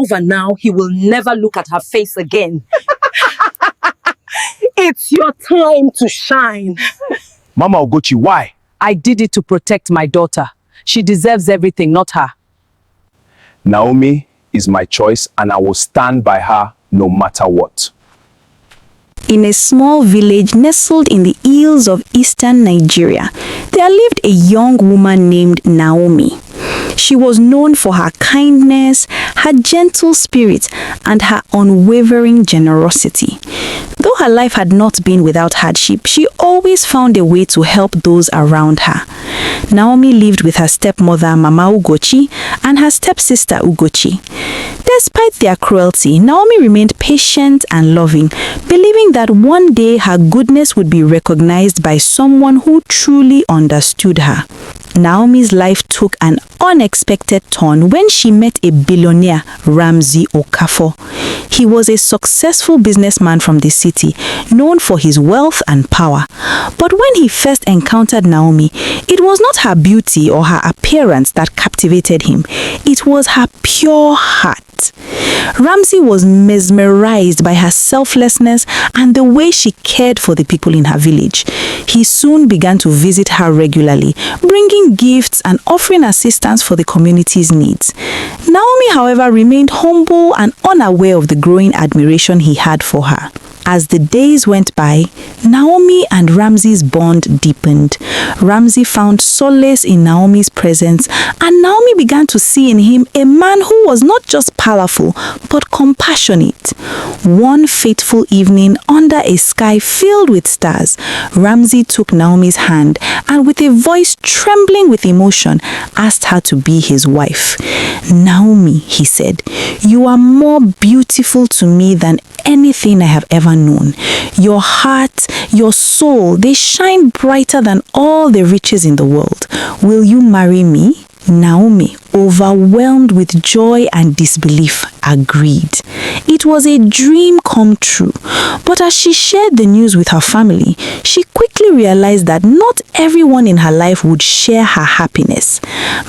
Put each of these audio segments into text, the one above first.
over now, he will never look at her face again. It's your time to shine. Mama Ugochi, why? I did it to protect my daughter. She deserves everything, not her. Naomi is my choice and I will stand by her no matter what. In a small village nestled in the hills of eastern Nigeria, there lived a young woman named Naomi. She was known for her kindness, her gentle spirit, and her unwavering generosity. Though her life had not been without hardship, she always found a way to help those around her. Naomi lived with her stepmother, Mama Ugochi, and her stepsister, Ugochi. Despite their cruelty, Naomi remained patient and loving, believing that one day her goodness would be recognized by someone who truly understood her. Naomi's life took an unexpected turn when she met a billionaire, Ramsey. He was a successful businessman from the city, known for his wealth and power. But when he first encountered Naomi, it was not her beauty or her appearance that captivated him. It was her pure heart. Ramsey was mesmerized by her selflessness and the way she cared for the people in her village. He soon began to visit her regularly, bringing gifts and offering assistance for the community's needs. Naomi, however, remained humble and unaware of the growing admiration he had for her. As the days went by, Naomi and Ramsey's bond deepened. Ramsey found solace in Naomi's presence, and Naomi began to see in him a man who was not just powerful, but compassionate. One fateful evening, under a sky filled with stars, Ramsey took Naomi's hand and with a voice trembling with emotion, asked her to be his wife. "Naomi," he said, "you are more beautiful to me than anything I have ever known. Your heart, your soul, they shine brighter than all the riches in the world. Will you marry me?" Naomi, overwhelmed with joy and disbelief, agreed. It was a dream come true. But as she shared the news with her family, she quickly realized that not everyone in her life would share her happiness.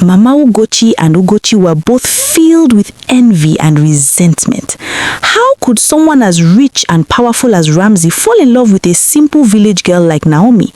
Mama Ugochi and Ugochi were both filled with envy and resentment. How could someone as rich and powerful as Ramsey fall in love with a simple village girl like Naomi?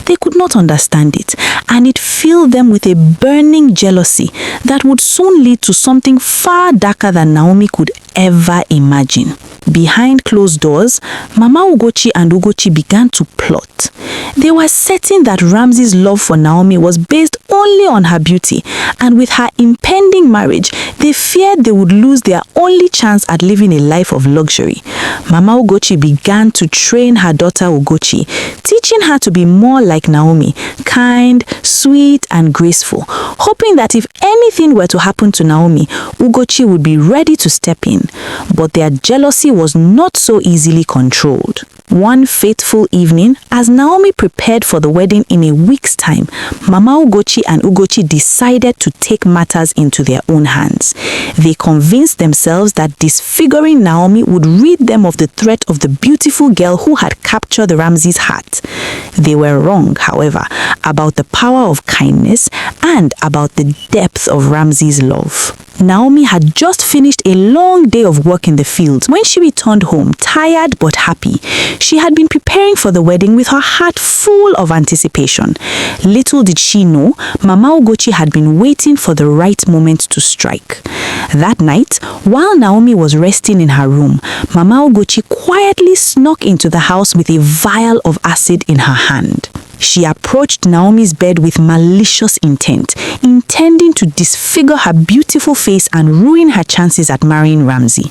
They could not understand it, and it filled them with a burning jealousy that would soon lead to something far darker than Naomi could ever imagine. Behind closed doors, Mama Ugochi and Ugochi began to plot. They were certain that Ramsey's love for Naomi was based only on her beauty, and with her impending marriage, they feared they would lose their only chance at living a life of luxury. Mama Ugochi began to train her daughter Ugochi, teaching her to be more like Naomi, kind, sweet, and graceful, hoping that if anything were to happen to Naomi, Ugochi would be ready to step in. But their jealousy was not so easily controlled. One fateful evening, as Naomi prepared for the wedding in a week's time, Mama Ugochi and Ugochi decided to take matters into their own hands. They convinced themselves that disfiguring Naomi would rid them of the threat of the beautiful girl who had captured Ramsey's heart. They were wrong, however, about the power of kindness and about the depth of Ramsey's love. Naomi had just finished a long day of work in the fields when she returned home, tired but happy. She had been preparing for the wedding with her heart full of anticipation. Little did she know, Mama Ugochi had been waiting for the right moment to strike. That night, while Naomi was resting in her room, Mama Ugochi quietly snuck into the house with a vial of acid in her hand. She approached Naomi's bed with malicious intent, intending to disfigure her beautiful face and ruin her chances at marrying Ramsey.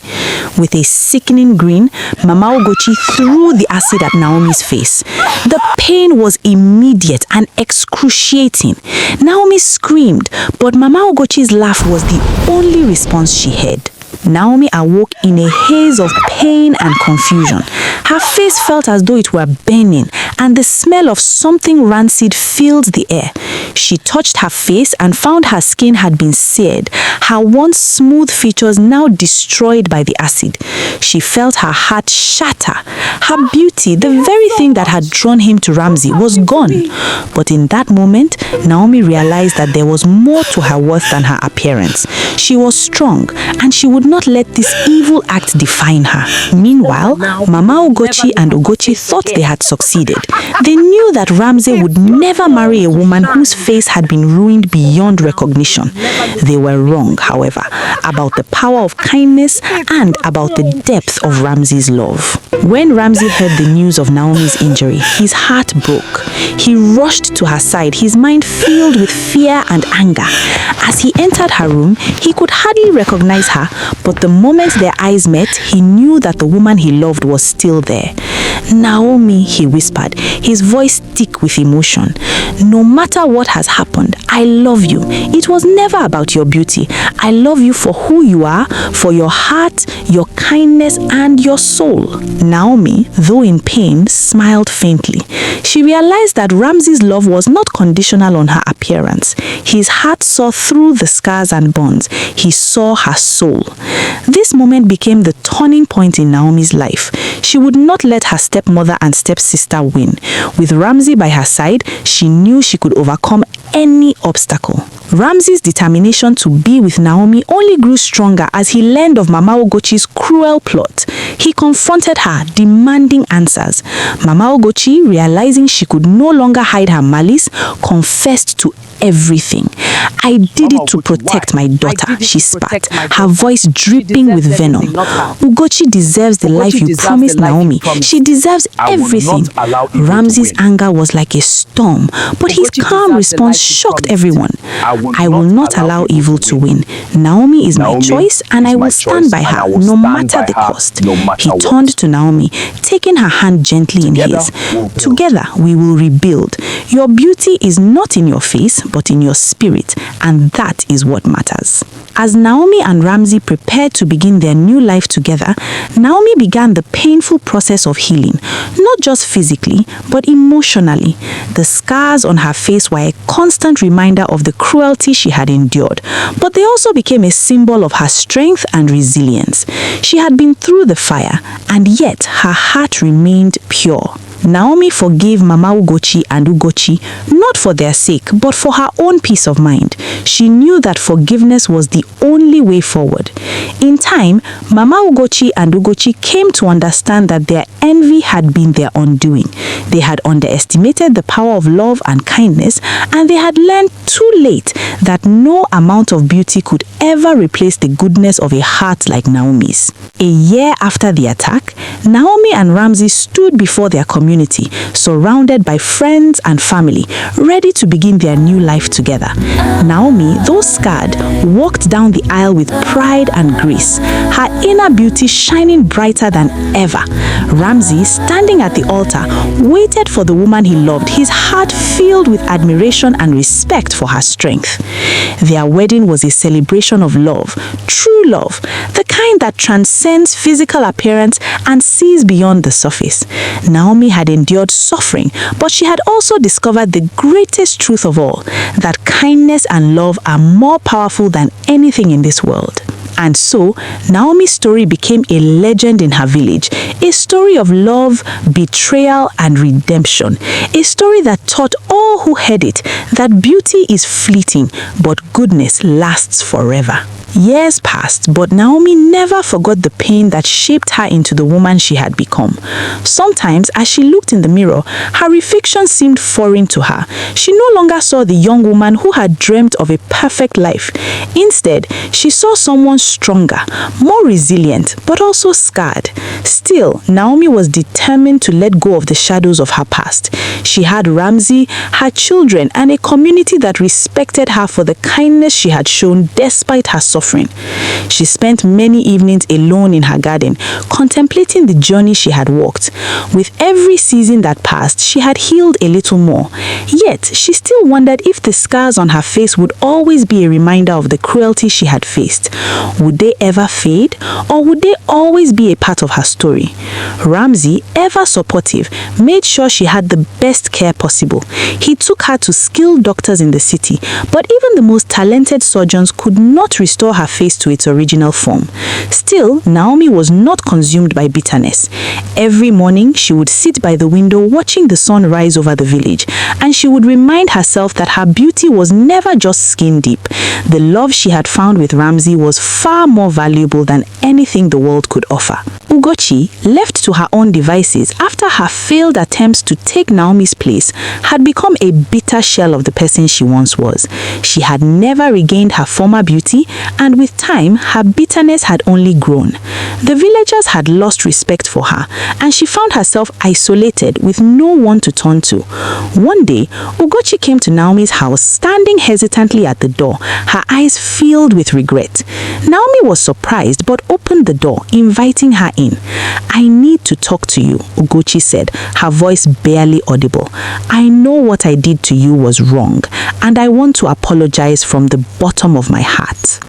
With a sickening grin, Mama Ugochi threw the acid at Naomi's face. The pain was immediate and excruciating. Naomi screamed, but Mama Ugochi's laugh was the only response she heard. Naomi awoke in a haze of pain and confusion. Her face felt as though it were burning, and the smell of something rancid filled the air. She touched her face and found her skin had been seared, her once smooth features now destroyed by the acid. She felt her heart shatter. Her beauty, the very thing that had drawn him to Ramsey, was gone. But in that moment, Naomi realized that there was more to her worth than her appearance. She was strong, and she would would not let this evil act define her. Meanwhile, Mama Ugochi and Ugochi thought they had succeeded. They knew that Ramsey would never marry a woman whose face had been ruined beyond recognition. They were wrong, however, about the power of kindness and about the depth of Ramsey's love. When Ramsey heard the news of Naomi's injury, his heart broke. He rushed to her side, his mind filled with fear and anger. As he entered her room, he could hardly recognize her, but the moment their eyes met, he knew that the woman he loved was still there. "Naomi," he whispered, his voice thick with emotion. "No matter what has happened, I love you. It was never about your beauty. I love you for who you are, for your heart, your kindness, and your soul." Naomi, though in pain, smiled faintly. She realized that Ramsey's love was not conditional on her appearance. His heart saw through the scars and bonds. He saw her soul. This moment became the turning point in Naomi's life. She would not let her stepmother and stepsister win. With Ramsey by her side, she knew she could overcome any obstacle. Ramsey's determination to be with Naomi only grew stronger as he learned of Mama Ugochi's cruel plot. He confronted her, demanding answers. Mama Ugochi, realizing she could no longer hide her malice, confessed to everything. "I did it to protect my daughter," she spat, her voice dripping with venom. "Ugochi deserves the life you promised Naomi. She deserves everything." Ramsey's anger was like a storm, but his calm response shocked everyone. "I will not allow evil to win. Naomi is my choice, and I will stand by her, no matter the cost." He turned to Naomi, taking her hand gently in his. "Together we will rebuild. Your beauty is not in your face, but in your spirit, and that is what matters." As Naomi and Ramsey prepared to begin their new life together, Naomi began the painful process of healing, not just physically, but emotionally. The scars on her face were a constant reminder of the cruelty she had endured, but they also became a symbol of her strength and resilience. She had been through the fire, and yet her heart remained pure. Naomi forgave Mama Ugochi and Ugochi, not for their sake, but for her own peace of mind. She knew that forgiveness was the only way forward. In time, Mama Ugochi and Ugochi came to understand that their envy had been their undoing. They had underestimated the power of love and kindness, and they had learned too late that no amount of beauty could ever replace the goodness of a heart like Naomi's. A year after the attack, Naomi and Ramsey stood before their community, surrounded by friends and family, ready to begin their new life together. Naomi, though scarred, walked down the aisle with pride and grace, her inner beauty shining brighter than ever. Ramsey, standing at the altar, waited for the woman he loved, his heart filled with admiration and respect for her strength. Their wedding was a celebration of love, true love, the kind that transcends physical appearance and sees beyond the surface. Naomi had endured suffering, but she had also discovered the greatest truth of all, that kindness and love are more powerful than anything in this world. And so, Naomi's story became a legend in her village, a story of love, betrayal, and redemption, a story that taught all who heard it that beauty is fleeting, but goodness lasts forever. Years passed, but Naomi never forgot the pain that shaped her into the woman she had become. Sometimes, as she looked in the mirror, her reflection seemed foreign to her. She no longer saw the young woman who had dreamt of a perfect life. Instead, she saw someone stronger, more resilient, but also scarred. Still, Naomi was determined to let go of the shadows of her past. She had Ramsey, her children, and a community that respected her for the kindness she had shown despite her suffering. She spent many evenings alone in her garden, contemplating the journey she had walked. With every season that passed, she had healed a little more. Yet, she still wondered if the scars on her face would always be a reminder of the cruelty she had faced. Would they ever fade, or would they always be a part of her story? Ramsey, ever supportive, made sure she had the best care possible. He took her to skilled doctors in the city, but even the most talented surgeons could not restore restore her face to its original form. Still, Naomi was not consumed by bitterness. Every morning, she would sit by the window watching the sun rise over the village, and she would remind herself that her beauty was never just skin deep. The love she had found with Ramsey was far more valuable than anything the world could offer. Ugochi, left to her own devices after her failed attempts to take Naomi's place, had become a bitter shell of the person she once was. She had never regained her former beauty, and with time, her bitterness had only grown. The villagers had lost respect for her, and she found herself isolated with no one to turn to. One day, Ugochi came to Naomi's house, standing hesitantly at the door, her eyes filled with regret. Naomi was surprised but opened the door, inviting her in. "I need to talk to you," Ugochi said, her voice barely audible. "I know what I did to you was wrong, and I want to apologize from the bottom of my heart."